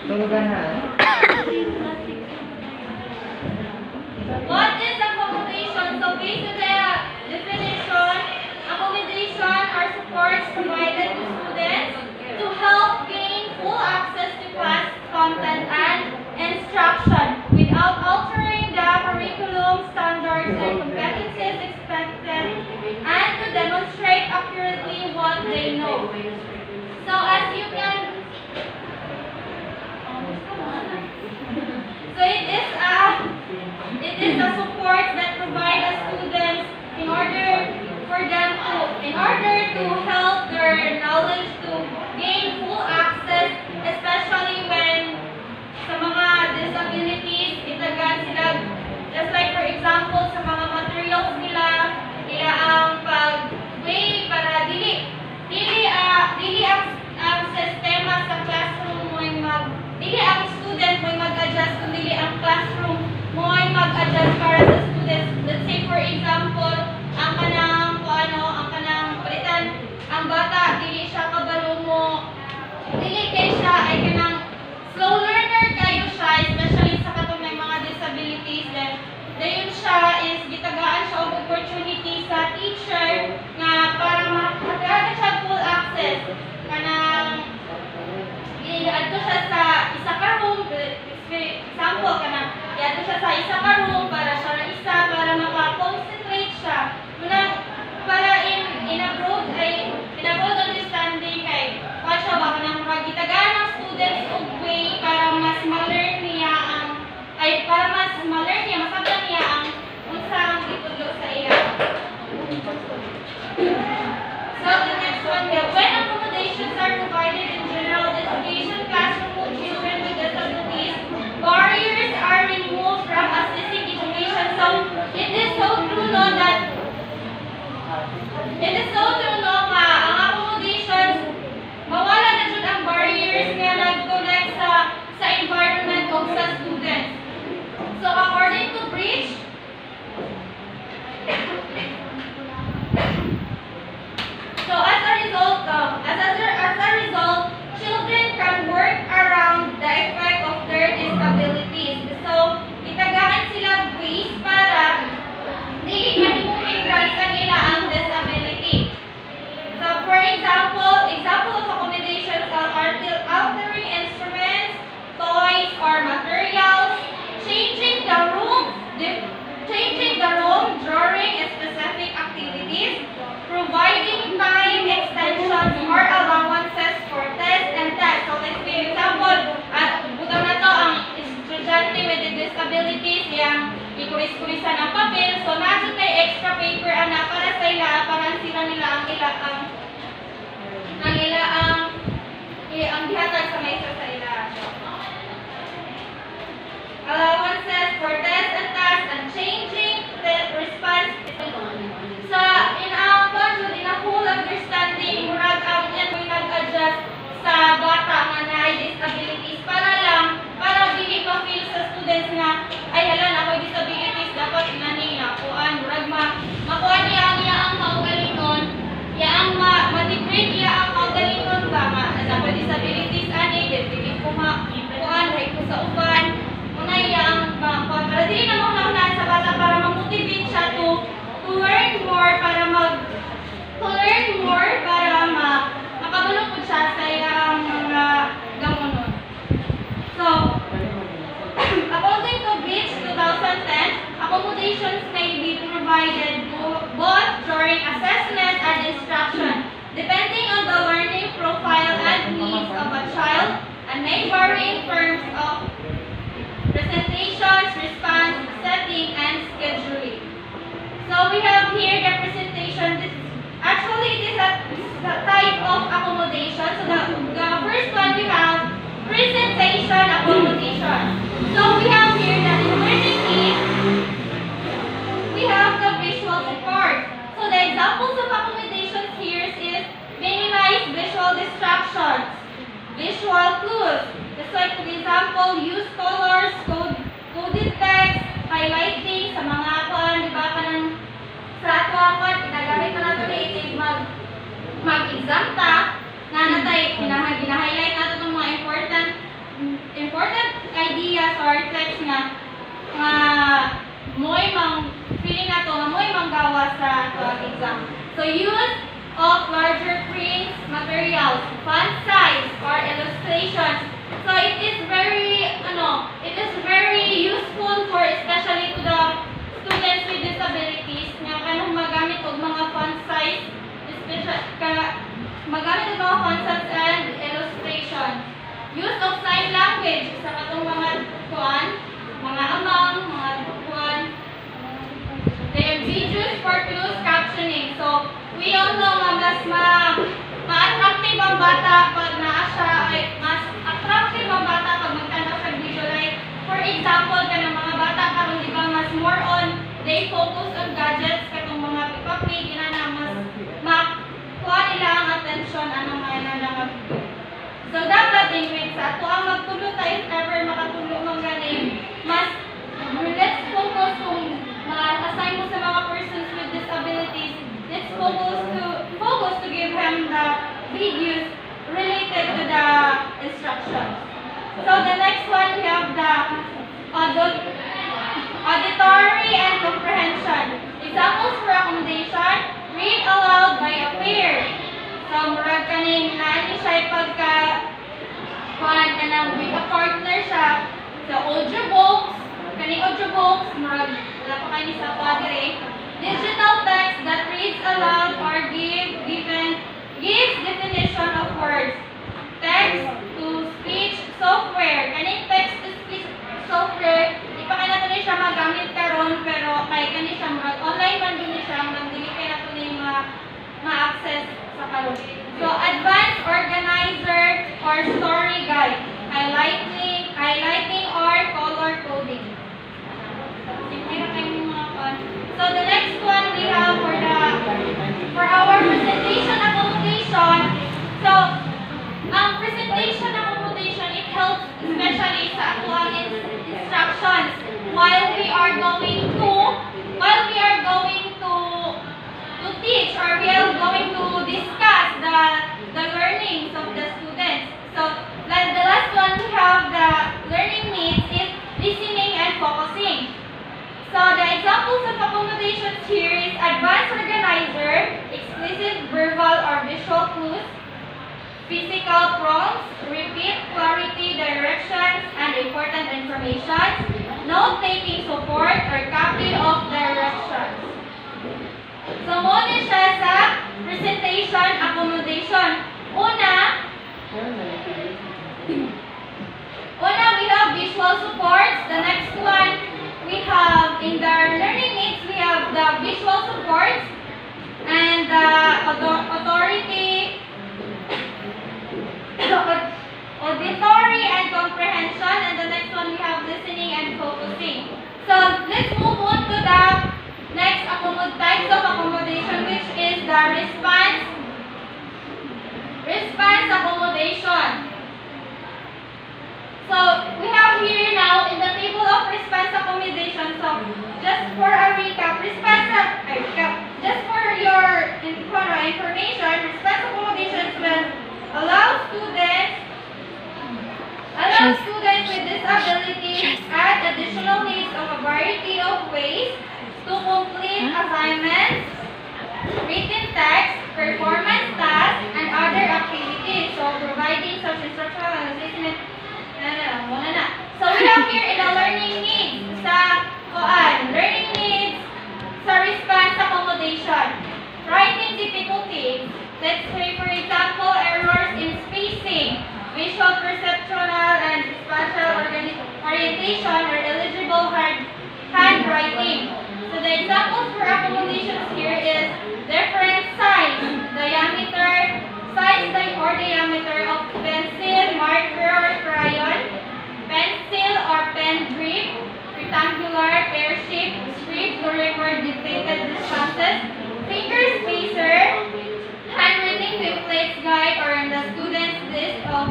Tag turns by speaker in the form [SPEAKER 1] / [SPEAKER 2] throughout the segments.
[SPEAKER 1] What is accommodation? So based on the definition, accommodation are supports provided to students to help gain full access to class content and instruction without altering the curriculum standards and competencies expected, and to demonstrate accurately what they know. So as you can, so it is a support that provides students in order to help their knowledge to gain full access, especially when sa mga disabilities, itagan sila, just like for example, sa mga materials nila ang pag-weigh para dili ang sistema sa classroom mo dili ang student mo mag-adjust kung dili ang classroom mo mag-adjust para sa students. Let's say for example, ang kanang palitan ang bata dili siya kabalo mo, dili kay siya ay kanang slow learner kayo siya, especially sa katong mga disabilities. Dayon siya is gitagaan siya og opportunity sa teacher nga para makatagad siya full access kanang iadto siya sa isa ka room, example kanang iadto siya sa isa ka room para siya ra isa para maka-concentrate siya para in a broad understanding kay siya ba kanang gitagaan ng students og way para mas ma-learn niya masabtan niya ang unsa ang gitudlo sa iya. So the next one, when accommodations are provided in general education classroom for children with disabilities, barriers are removed from assisting education. So it is so true no nga ang accommodations mawala na jud ang barriers nga nag-connect sa environment of sa students. So according to Bridge, so as a result, children can work around the effect of their disabilities. So itagaan sila ways para dili mahimong sa nila ang disability. So for example of accommodations are altering instruments, toys or materials, changing the room during specific activities, providing time extensions or allowances for tests and tests. So let's say example, butang na to ang estudyante with disabilities yang ikuris-kurisan ang papel. So nato tay extra paper ana para sa ila para sila nila ang gihatag sa mesa sa ila. Allowances for tests and tasks and changing the response. Sa in a full understanding, murag ang yan mo nag-adjust sa bata nga na disabilities para dili pa feel sa students nga ay hala na ako disabilities dapat nani kuan murag makuha niya ang kaugalingon ang ma-degrade niya ang kaugalingon ba nga dapat disabilities ani dili ko kuan hay ko sa uban muna yang para dili na mo sa bata para ma-motivate siya to learn more para makabalo po siya sa iyang mga gamonon. So, according to Bridge 2010, accommodations may be provided both during assessment and instruction, depending on the learning profile and needs of a child, and may vary in terms of presentations, response, setting, and scheduling. So we have here the presentation. Actually, it is a type of accommodation. So the gawa sa exam. So use of larger prints, materials, font size, or illustrations. So it is very useful for especially to the students with disabilities nga kanang magamit og mga font size, magamit og mga font size and illustration. Use of sign language sa katong mga mga amang, mga kuan. The ambiguous for closed captioning. So we all know nga mas ma-attractive ang bata pag naa siya, mas attractive ang bata pag magtanaw sa video. Like, for example, kanang mga bata karon di ba mas more on they focus on gadgets katong mga pipapig na mas makuha nila ang attention anong mga nila video. So dapat din sa ato ang magtulo tayo if ever makatulo man ganin, mas let's focus kung ma-assign mo sa mga persons with disabilities. Let's focus to give him the videos related to the instructions. So the next one we have the auditory and comprehension. Examples for accommodation: read aloud by a pair. So murag kaning naani siya pagka kanang with a partner siya. So audiobooks, kaning audiobooks murag wala pa kayo sa padre. Digital text that reads aloud or gives definition of words. Text to speech software. Kaning text to speech software, di pa kaya nato ni siya magamit karon pero kay kani siya online man din siya, dili kay nato ni ma-access sa karon. So advanced organizer or story guide. Highlighting or color coding. So the next one we have for our presentation accommodation. So ang presentation accommodation, it helps especially sa actual instructions while we are going to teach, or we are going to discuss the learnings of the students. So like the last one we have the learning needs is listening and focusing. So the examples of accommodations here is advanced organizer, explicit verbal or visual clues, physical prompts, repeat, clarity, directions, and important information, note-taking support, or copy of directions. So muna siya sa presentation accommodation. Una, we have visual supports. The next one, we have in the learning needs, we have the visual supports and the auditory and comprehension, and the next one we have listening and focusing. So let's move on to the next types of accommodation, which is the response accommodation. So we have here now in the table of response accommodation. So just for a recap, just for your information, response accommodations will allow students with disabilities add additional needs of a variety of ways to complete assignments, written text, performance tasks, and other activities. So providing such instructional assessment. So we have here in the learning needs sa response accommodation. Writing difficulties. Let's say for example errors in spacing, visual perceptual and spatial orientation, or illegible handwriting. So the examples for accommodations here is different size, diameter of pencil, marker or crayon, pencil or pen grip, rectangular, pear-shaped strips to record dictated distances, finger spacer, handwriting templates guide, or in the student's list of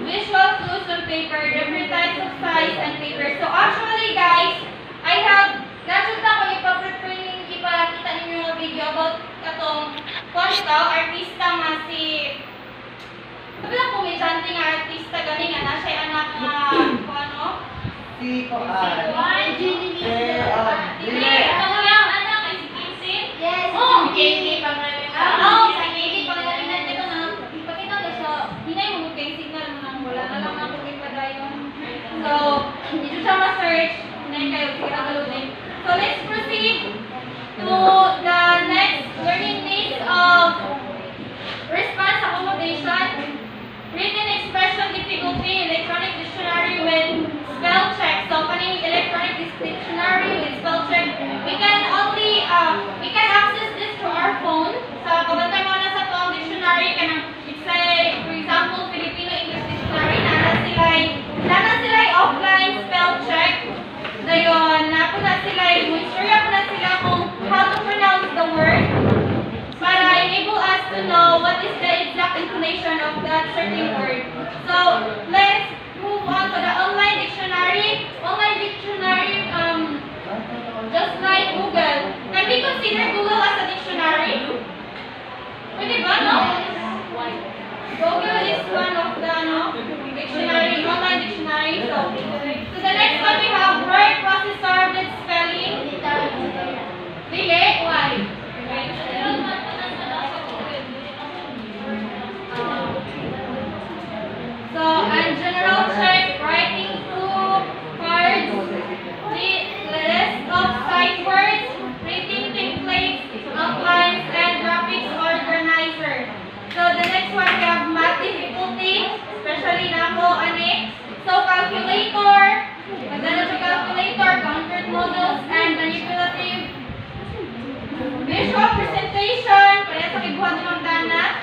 [SPEAKER 1] visual clues on paper, different types of size and paper. So actually guys, I have gadget ako ipakita ninyo yung video about katong artista nga si bilang komedyante nga artista gani nga na siya anak nga si Koan. Dili, ano nga yung anak ay si Vincent. Dito siya ma-search. Unahin kayo. Sige na galunin. So, let's proceed to the next learning needs of response accommodation. Written expression difficulty, electronic dictionary with spell check. So, kaning electronic dictionary with spell check, we can access this through our phone. So, kabantay mo na sa itong dictionary, kanang, let's say, for example, Filipino-English dictionary, nana sila offline spell check. Dayon, napo na sila, mo-istorya po na sila kung how to pronounce the word para enable us to know what is the exact intonation of that certain word. So, let's move on to the online dictionary. Online dictionary, just like Google. Can we consider Google as a dictionary? Pwede ba, no? Google is one of the dictionary, online dictionary. So the next one we have word processor with spelling. Dili? Why? So, and general check, writing through cards, list of sight words, printing templates, outlines, and graphics organizer. So, the next one we have math difficulty, especially na ako, ani. So, calculator, magdala sa calculator, counted models, and manipulative visual presentation, kaya sa kibuhat ng dana.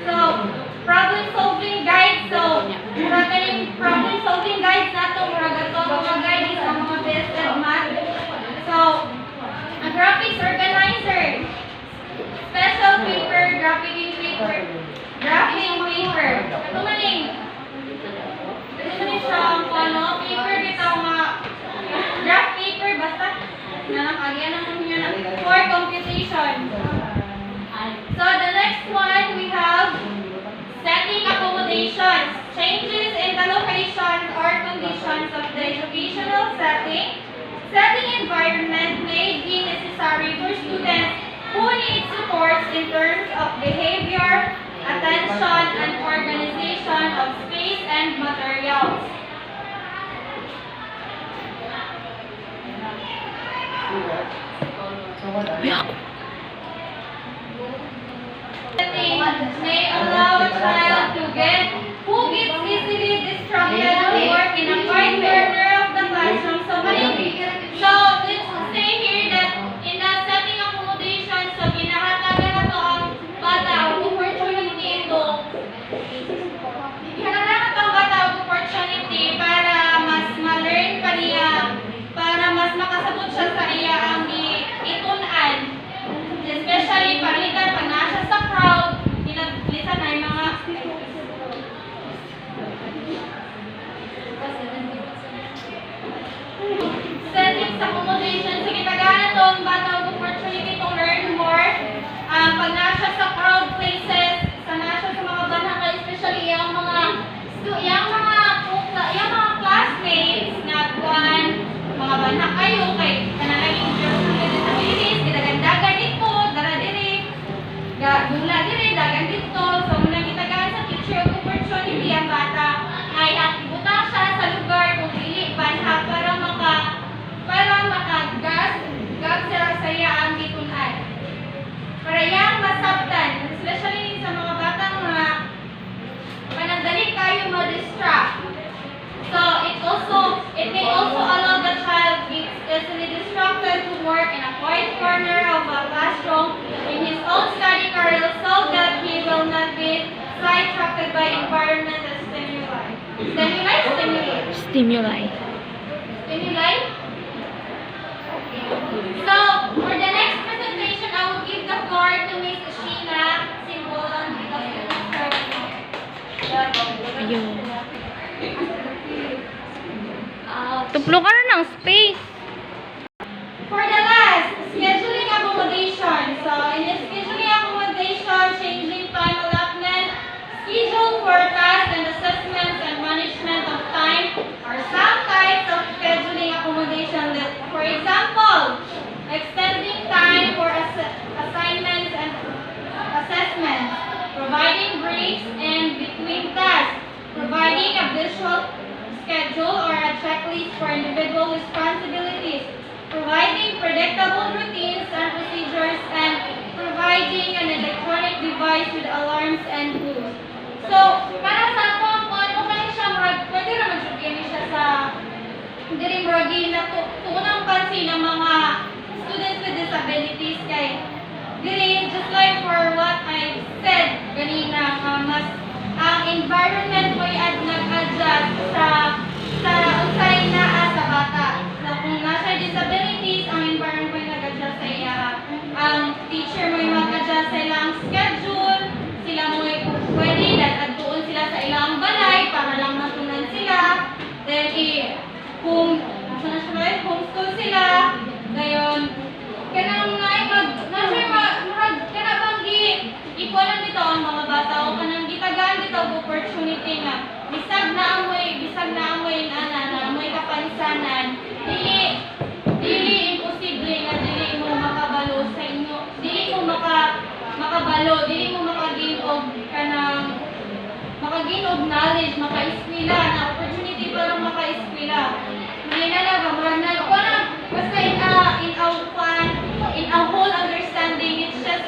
[SPEAKER 1] So, problem solving guide. So, murag galing problem solving guides nato, murag ato mga guides sa mga tested math. So, a graphics organizer, special paper, graphing paper. Ito maning siya ang paper bitaw nga graph paper basta nanakagyan naman niya na for computation. So, the next one we have setting accommodations, changes in the location or conditions of the educational setting. Setting environment may be necessary for students who need supports in terms of behavior, attention, and organization of space and materials. May allow a child to get who gets easily distracted to work in a quiet corner of the classroom. So let's say here that in the setting accommodation, so ginahatagan na to ang bata ang opportunity ito. Ginahatagan na to ang bata ang opportunity para mas ma-learn pa niya, para mas makasabot siya sa iya ang itunan. Especially palitan pag nasa sa crowd, lisan na yung mga settings accommodation. Sige, tagana to ang bata ang opportunity to learn more. Pag nasa sa crowd places, sa nasa sa mga banhaka, especially yung mga classmates na kuwan, mga banhaka kayo, kay kanalaging disabilities, kinagandagan dito, dala diri, gula diri, dagan dito. So, muna kitagaan sa teacher of opportunity ang bata ay aktibutan siya sa lugar kung dili banha para makagas sila saya ang gitunan. Para yang masabtan, especially sa mga batang mga panandali kayo ma-distract. So, it may also allow the child be easily distracted to work in a quiet corner of a classroom in his own study career so that he will not be sidetracked by environmental stimuli. Stimuli? So, for the next presentation, I will give the floor to Miss Sheena Simbolon because it is her.
[SPEAKER 2] Ayun. Tuplo ka na ng space.
[SPEAKER 1] For the last, scheduling accommodation. So, in the scheduling accommodation, changing time allotment, schedule forecast and assessment and management of time are some types of scheduling accommodation. For example, extending time for assignments and assessments, providing breaks in between tasks, providing a visual schedule or a checklist checklists for individual responsibilities, providing predictable routines and procedures, and providing an electronic device with alarms and rules. So, para sa ako, kung ano ka siya, pwede naman siya sa diri muragi na tunang pansin ng mga students with disabilities kay diri just like for what I said kanina mas ang environment mo nag-adjust sa unsay naa sa bata. So kung nasa disabilities ang environment mo nag-adjust sa iya ang teacher mo mag-adjust sa ilang schedule sila mo pwede dadtuon sila sa ilang balay para lang matunan sila then kung homeschool sila, gayon, kanang ikuanan dito ang mga bata o kanang gitagaan dito ang opportunity nga bisag na amoy na amoy kapansanan dili imposible nga dili mo makabalo sa inyo dili mo makagain og kanang makagain og knowledge maka-eskwela na opportunity para maka-eskwela may nalaga marana basta in a whole understanding it's just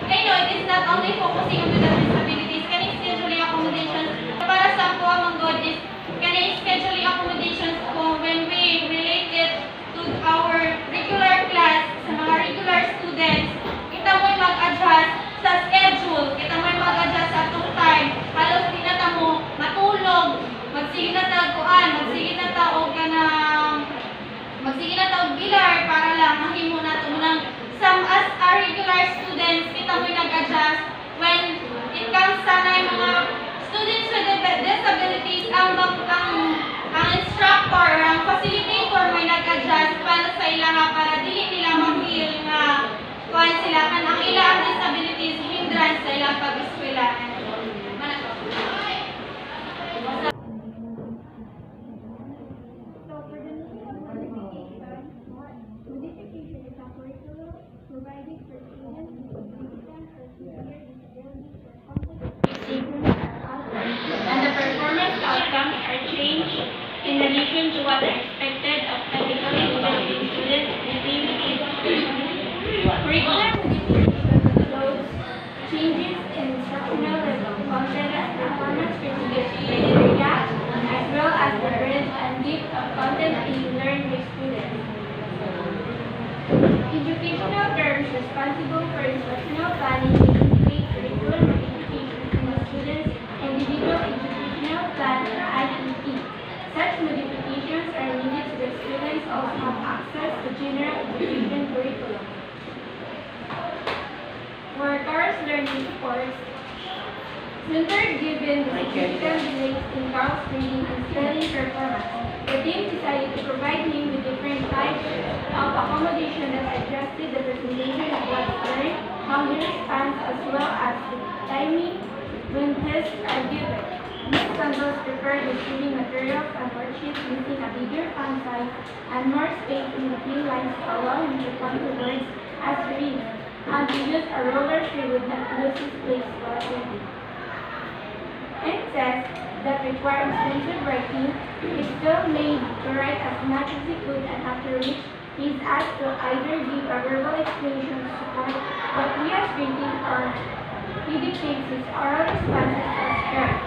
[SPEAKER 1] I know it is not only focusing on the disabilities kaning scheduling accommodations para sa ako among God is kaning scheduling accommodations ko when we relate it to our regular class sa mga regular students kita mo mag-adjust sa schedule kita mo mag-adjust sa atong time halos di na ta mo matulog magsige na ta og bilar para lang mahimo na to nang some as our regular students kita mo nag-adjust when it comes sa mga students with disabilities ang instructor ang facilitator may nag-adjust para sa ila para dili nila ma-feel nga kuan sila kan ang ilang disabilities hindrance sa ilang pag-eskwela.
[SPEAKER 3] Modification is a curriculum provided for students with significant or severe disabilities or complex behaviors
[SPEAKER 1] And the performance outcomes are changed in relation to what are expected of technically developing students within the curriculum.
[SPEAKER 3] those changes in instructional level, content and performance criteria, as well as the breadth and depth of content being learned by students. Educational terms responsible for instructional planning include curriculum modifications in the students' individual educational plan or IEP. Such modifications are needed so that students also have access to general education curriculum. For course learning supports, center given the significant delays in Carl's reading and spelling performance, the team decided to provide him with different types of accommodation that adjusted the presentation of what's learned, how he responds, as well as the timing when tests are given. Ms. Santos prepared the reading materials and worksheets using a bigger font size and more space in between lines to allow him to point to words as he reads, and to use a roller so he would not lose his place while reading. In tests that require extensive writing, he still made to write as much as he could, and after which he is asked to either give a verbal explanation to support what he has written or he dictates his oral responses as correct.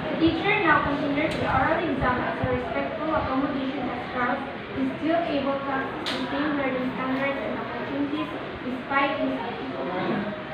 [SPEAKER 3] The teacher now considers the oral exam as a respectful accommodation as Charles is still able to access the same learning standards and opportunities despite his difficulties.